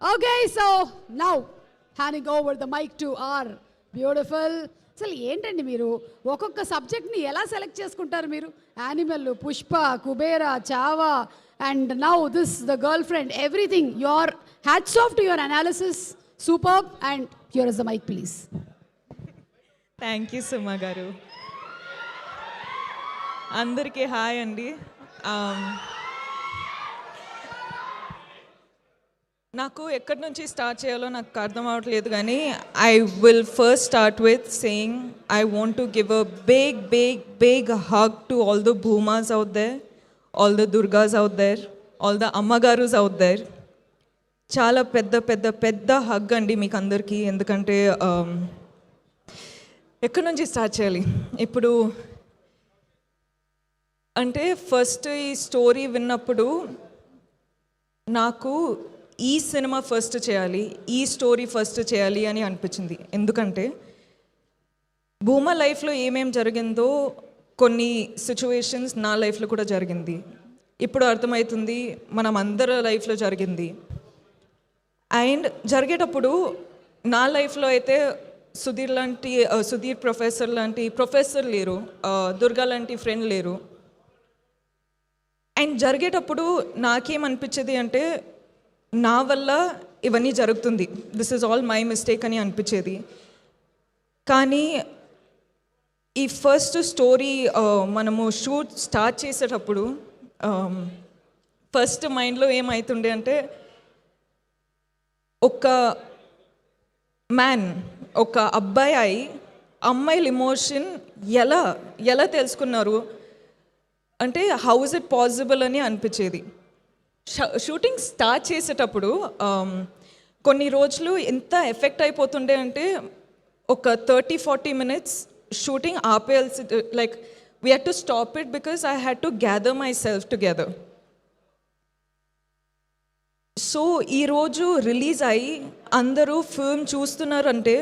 Okay, so now handing over the mic to our beautiful. అసలు ఏంటండి మీరు ఒక్కొక్క సబ్జెక్ట్ని ఎలా సెలెక్ట్ చేసుకుంటారు మీరు? Animal, Pushpa, Kubera, Chhaava, and now this the girlfriend, everything. Your hats off to your analysis, superb. And here is the mic please. Thank you Suma garu. అందరికీ hi అండి. నాకు ఎక్కడి నుంచి స్టార్ట్ చేయాలో నాకు అర్థం అవ్వట్లేదు, కానీ I will first start with saying I want to give a big hug to all the Bhumas out there, all the Durgas out there, all the ammagarus out there. చాలా పెద్ద హగ్ అండి మీకు అందరికీ. ఎందుకంటే ఎక్కడి నుంచి స్టార్ట్ చేయాలి ఇప్పుడు అంటే, ఫస్ట్ ఈ స్టోరీ విన్నప్పుడు నాకు ఈ సినిమా ఫస్ట్ చేయాలి, ఈ స్టోరీ ఫస్ట్ చేయాలి అని అనిపించింది. ఎందుకంటే భూమా లైఫ్లో ఏమేం జరిగిందో కొన్ని సిచ్యువేషన్స్ నా లైఫ్లో కూడా జరిగింది. ఇప్పుడు అర్థమవుతుంది మనం అందరి లైఫ్లో జరిగింది. అండ్ జరిగేటప్పుడు నా లైఫ్లో అయితే సుధీర్ ప్రొఫెసర్ లాంటి ప్రొఫెసర్ లేరు, దుర్గా లాంటి ఫ్రెండ్ లేరు. అండ్ జరిగేటప్పుడు నాకేమనిపించేది అంటే, నా వల్ల ఇవన్నీ జరుగుతుంది, this is all my mistake అని అనిపించేది. కానీ ఈ ఫస్ట్ స్టోరీ మనము షూట్ స్టార్ట్ చేసేటప్పుడు ఫస్ట్ మైండ్లో ఏమవుతుండే అంటే, ఒక మ్యాన్, ఒక అబ్బాయి అమ్మాయిల ఇమోషన్ ఎలా తెలుసుకున్నారు అంటే, హౌ ఇస్ ఇట్ పాసిబుల్ అని అనిపించేది. షూటింగ్ స్టార్ట్ చేసేటప్పుడు కొన్ని రోజులు ఎంత ఎఫెక్ట్ అయిపోతుండే అంటే, ఒక 30-40 minutes షూటింగ్ ఆపేయాల్సి, like we had to stop it because I had to gather myself together. So ఈరోజు రిలీజ్ అయ్యి అందరూ ఫిల్మ్ చూస్తున్నారంటే,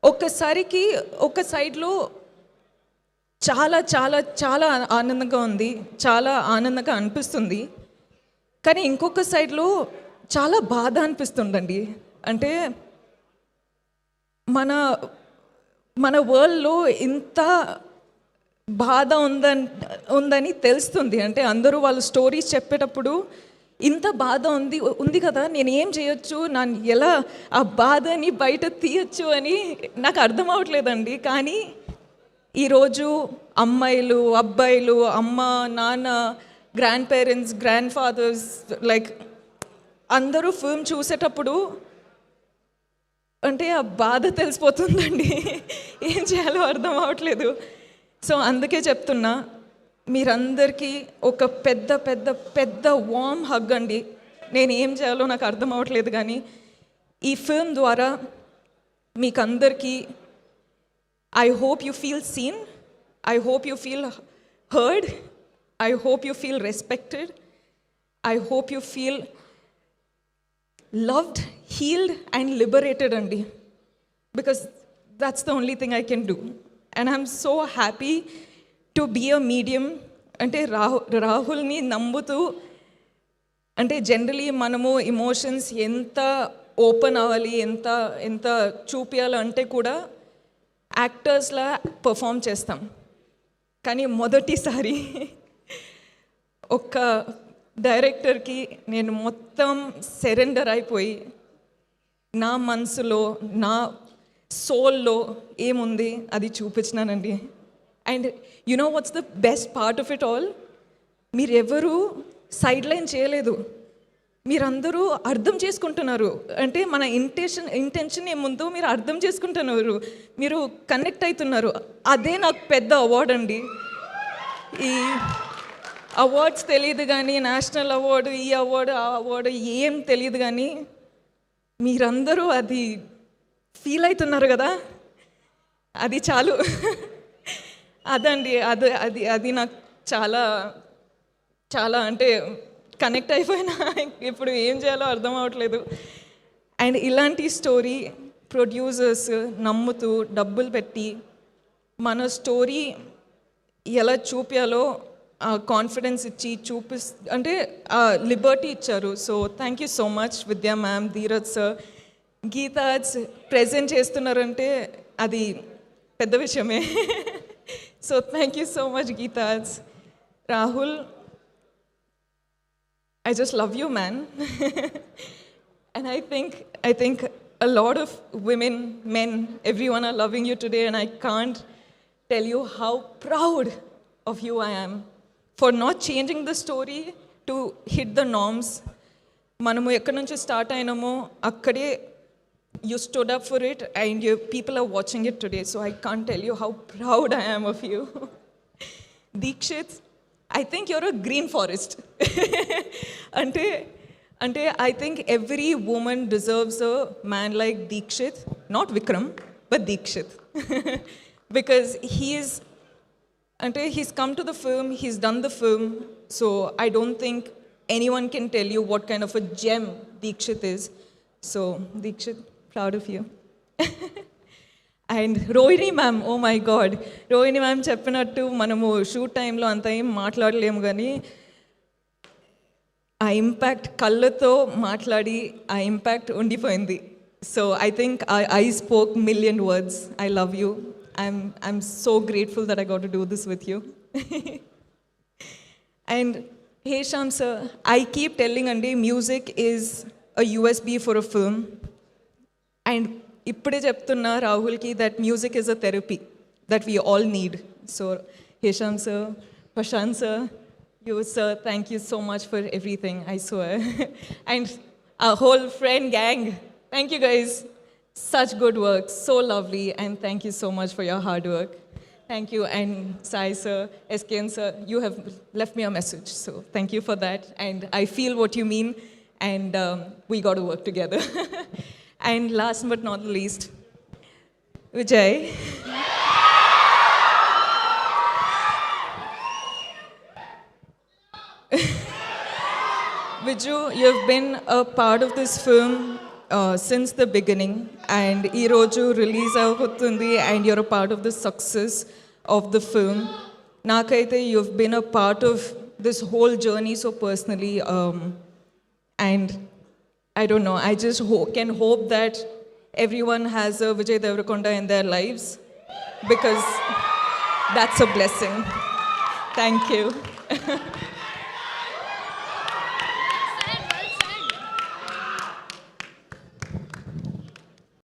ఒక్కసారికి ఒక సైడ్లో చాలా చాలా చాలా ఆనందంగా ఉంది, చాలా ఆనందంగా అనిపిస్తుంది. కానీ ఇంకొక సైడ్లో చాలా బాధ అనిపిస్తుందండి. అంటే మన వరల్డ్లో ఇంత బాధ ఉందని తెలుస్తుంది. అంటే అందరూ వాళ్ళ స్టోరీస్ చెప్పేటప్పుడు ఇంత బాధ ఉంది కదా, నేను ఏం చేయొచ్చు, నన్ను ఎలా ఆ బాధని బయట తీయచ్చు అని నాకు అర్థం అవ్వట్లేదండి. కానీ ఈరోజు అమ్మాయిలు, అబ్బాయిలు, అమ్మ, నాన్న, grand parents, grand fathers, like అందరూ ఫిల్మ్ చూసేటప్పుడు అంటే ఆ బాధ తెలిసిపోతుందండి. ఏం చేయాలో అర్థం అవ్వట్లేదు. సో అందుకే చెప్తున్నా, మీరందరికీ ఒక పెద్ద వార్మ్ హగ్ అండి. నేను ఏం చేయాలో నాకు అర్థం అవ్వట్లేదు, కానీ ఈ ఫిల్మ్ ద్వారా మీకందరికీ I hope you feel seen. I hope you feel heard. I hope you feel respected. I hope you feel loved, healed and liberated, Andi. Because that's the only thing I can do. And I'm so happy to be a medium. Ante Rahul ni nambutu. Ante generally manamu emotions enta open avali, enta చూపియాలి అంటే కూడా యాక్టర్స్లా perform చేస్తాం. కానీ మొదటిసారి ఒక డైరెక్టర్కి నేను మొత్తం surrender అయిపోయి, నా మనసులో, నా సోల్లో ఏముంది అది చూపించినానండి. And you know what's the best part of it all, మీరెవరూ సైడ్ లైన్ చేయలేదు, మీరందరూ అర్థం చేసుకుంటున్నారు. అంటే మన ఇంటెన్షన్ ఏముందో మీరు అర్థం చేసుకుంటున్నారు, మీరు కనెక్ట్ అవుతున్నారు. అదే నాకు పెద్ద అవార్డ్ అండి. ఈ అవార్డ్స్ తెలియదు కానీ, నేషనల్ అవార్డు, ఈ అవార్డు, ఆ అవార్డు ఏం తెలియదు, కానీ మీరందరూ అది ఫీల్ అవుతున్నారు కదా, అది చాలు. అదండి, అది నాకు చాలా చాలా అంటే కనెక్ట్ అయిపోయినా. ఇప్పుడు ఏం చేయాలో అర్థం అవ్వట్లేదు. అండ్ ఇలాంటి స్టోరీ ప్రొడ్యూసర్స్ నమ్ముతూ డబ్బులు పెట్టి మన స్టోరీ ఎలా చూపించాలో కాన్ఫిడెన్స్ ఇచ్చి అంటే లిబర్టీ ఇచ్చారు. So thank you so much Vidya ma'am, Dheeraj sir. Geeta present చేస్తున్నారంటే అది పెద్ద విషయమే. So thank you so much Geeta. Rahul, I just love you, man. And I think a lot of women, men, everyone are loving you today, and I can't tell you how proud of you I am for not changing the story to hit the norms. మనము ఎక్కడి నుంచి start అయినామో అక్కడే you stood up for it, and your people are watching it today. So I can't tell you how proud I am of you. Deekshit, I think you're a green forest. అంటే I think every woman deserves a man like Deekshit, not Vikram, but Deekshit. Because he's come to the film, he's done the film, so I don't think anyone can tell you what kind of a gem Deekshit is. So Deekshit, proud of you. And Rohini ma'am, oh my God, Rohini ma'am చెప్పినట్టు మనము shoot టైంలో అంత ఏం మాట్లాడలేము, కానీ ఆ impact కళ్ళతో మాట్లాడి ఆ ఇంపాక్ట్ ఉండిపోయింది. So I think I spoke million words. I love you. I'm so grateful that I got to do this with you. And Hesham sir, I keep telling అండి, music is a USB for a film. And ఇప్పుడే చెప్తున్నా రాహుల్కి that music is a therapy that we all need. So Hesham sir, Prashanth sir, you sir, thank you so much for everything, I swear. And our whole friend gang, thank you guys. Such good work, so lovely, and thank you so much for your hard work. Thank you. And Sai sir, SKN sir, you have left me a message, so thank you for that. And I feel what you mean, and we got to work together. And last but not least, Vijay. Viju, you've been a part of this film since the beginning, and ee roju release avutundi, and you're a part of the success of the film. Nakaithe you've been a part of this whole journey so personally, and I don't know, I just can hope that everyone has a Vijay Deverakonda in their lives, because that's a blessing. Thank you.